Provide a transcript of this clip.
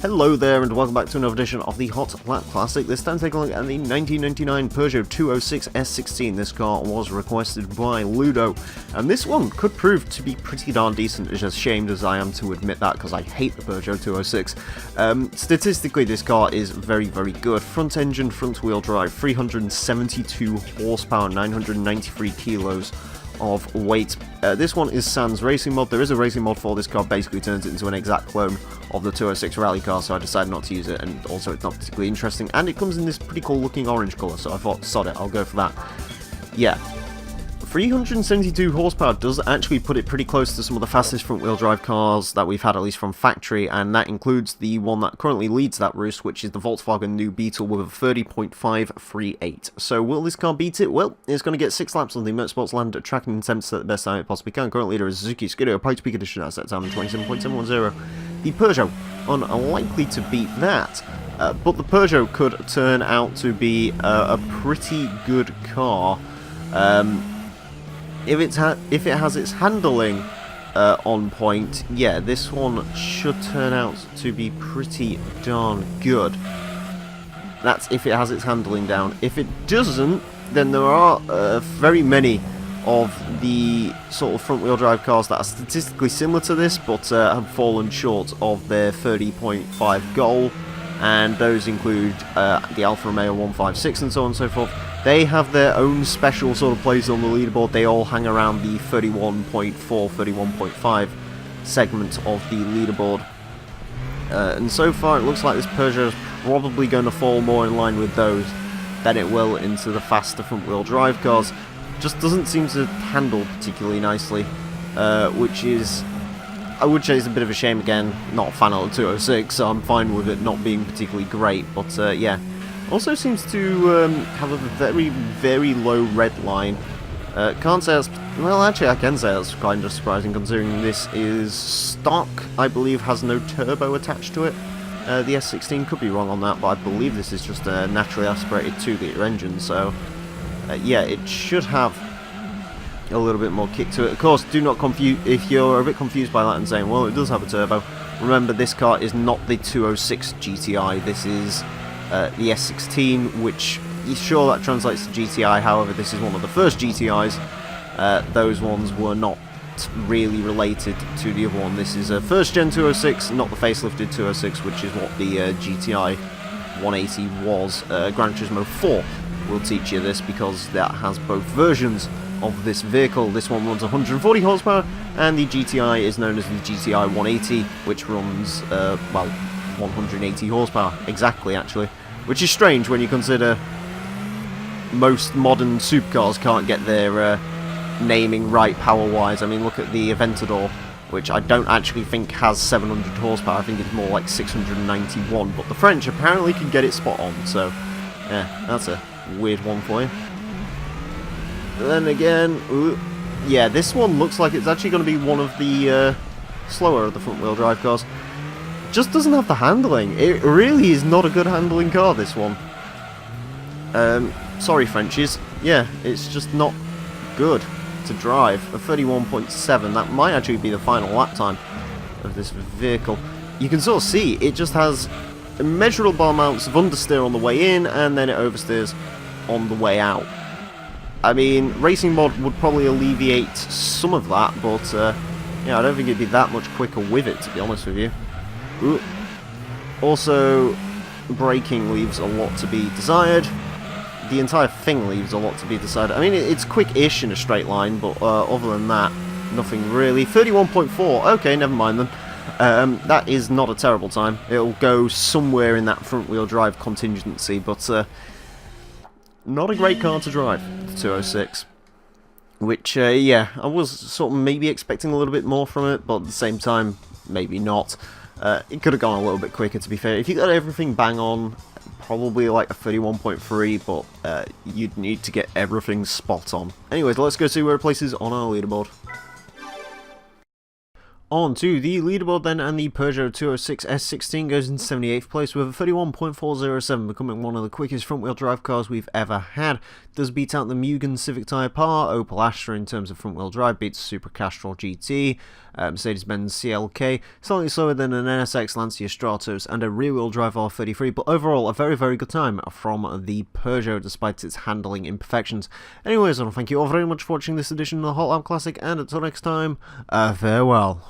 Hello there and welcome back to another edition of the Hot Lap Classic. This time taking a look at the 1999 Peugeot 206 S16. This car was requested by Ludo, and this one could prove to be pretty darn decent, as ashamed as I am to admit that because I hate the Peugeot 206. Statistically, this car is very, very good. Front engine, front wheel drive, 372 horsepower, 993 kilos of weight. This one is sans racing mod. There is a racing mod for this car, basically turns it into an exact clone of the 206 rally car, so I decided not to use it, and also it's not particularly interesting, and it comes in this pretty cool looking orange colour, so I thought, sod it, I'll go for that. Yeah, 372 horsepower does actually put it pretty close to some of the fastest front-wheel drive cars that we've had, at least from factory, and that includes the one that currently leads that race, which is the Volkswagen New Beetle with a 30.538. So will this car beat it? Well, it's going to get 6 laps on the Motorsports Land track and attempts at the best time it possibly can. Current leader is Suzuki Scuderia Pikes Peak Edition at set time 27.710. The Peugeot, unlikely to beat that, but the Peugeot could turn out to be a pretty good car. If it has its handling on point, yeah, this one should turn out to be pretty darn good. That's if it has its handling down. If it doesn't, then there are very many of the sort of front-wheel drive cars that are statistically similar to this, but have fallen short of their 30.5 goal, and those include the Alfa Romeo 156 and so on and so forth. They have their own special sort of place on the leaderboard. They all hang around the 31.4, 31.5 segment of the leaderboard. And so far it looks like this Peugeot is probably going to fall more in line with those than it will into the faster front-wheel drive cars. Just doesn't seem to handle particularly nicely, which is, I would say, is a bit of a shame. Again, not a fan of the 206, so I'm fine with it not being particularly great, but yeah. Also seems to have a very, very low red line. Can't say that's, well, actually I can say that's kind of surprising considering this is stock. I believe has no turbo attached to it. The S16, could be wrong on that, but I believe this is just a naturally aspirated 2-litre engine, so yeah, it should have a little bit more kick to it. Of course, do not confuse, if you're a bit confused by that and saying, well, it does have a turbo, remember this car is not the 206 GTI, this is the S16, which, sure, that translates to GTI, however, this is one of the first GTIs. Those ones were not really related to the other one. This is a first-gen 206, not the facelifted 206, which is what the GTI 180 was. Gran Turismo 4 will teach you this, because that has both versions of this vehicle. This one runs 140 horsepower, and the GTI is known as the GTI 180, which runs, well, 180 horsepower, exactly, actually. Which is strange when you consider most modern supercars can't get their naming right power-wise. I mean, look at the Aventador, which I don't actually think has 700 horsepower. I think it's more like 691, but the French apparently can get it spot on, so yeah, that's a weird one for you. Then again, ooh, yeah, this one looks like it's actually going to be one of the slower of the front-wheel drive cars. Just doesn't have the handling. It really is not a good handling car, this one. Sorry, Frenchies. Yeah, it's just not good to drive. A 31.7, that might actually be the final lap time of this vehicle. You can sort of see, it just has immeasurable amounts of understeer on the way in, and then it oversteers on the way out. I mean, racing mod would probably alleviate some of that, but yeah, I don't think it'd be that much quicker with it, to be honest with you. Ooh. Also, braking leaves a lot to be desired. The entire thing leaves a lot to be desired. I mean, it's quick-ish in a straight line, but other than that, nothing really. 31.4, okay, never mind then. That is not a terrible time. It'll go somewhere in that front-wheel drive contingency, but not a great car to drive, the 206. Which, yeah, I was sort of maybe expecting a little bit more from it, but at the same time, maybe not. It could have gone a little bit quicker, to be fair. If you got everything bang on, probably like a 31.3, but you'd need to get everything spot on. Anyways, let's go see where it places on our leaderboard. On to the leaderboard then, and the Peugeot 206 S16 goes in 78th place with a 31.407, becoming one of the quickest front-wheel drive cars we've ever had. Does beat out the Mugen Civic Type R, Opel Astra in terms of front-wheel drive, beats Super Castrol GT, Mercedes-Benz CLK, slightly slower than an NSX Lancia Stratos and a rear-wheel drive R33, but overall a very, very good time from the Peugeot despite its handling imperfections. Anyways, I want to thank you all very much for watching this edition of the Hot Lap Classic, and until next time, farewell.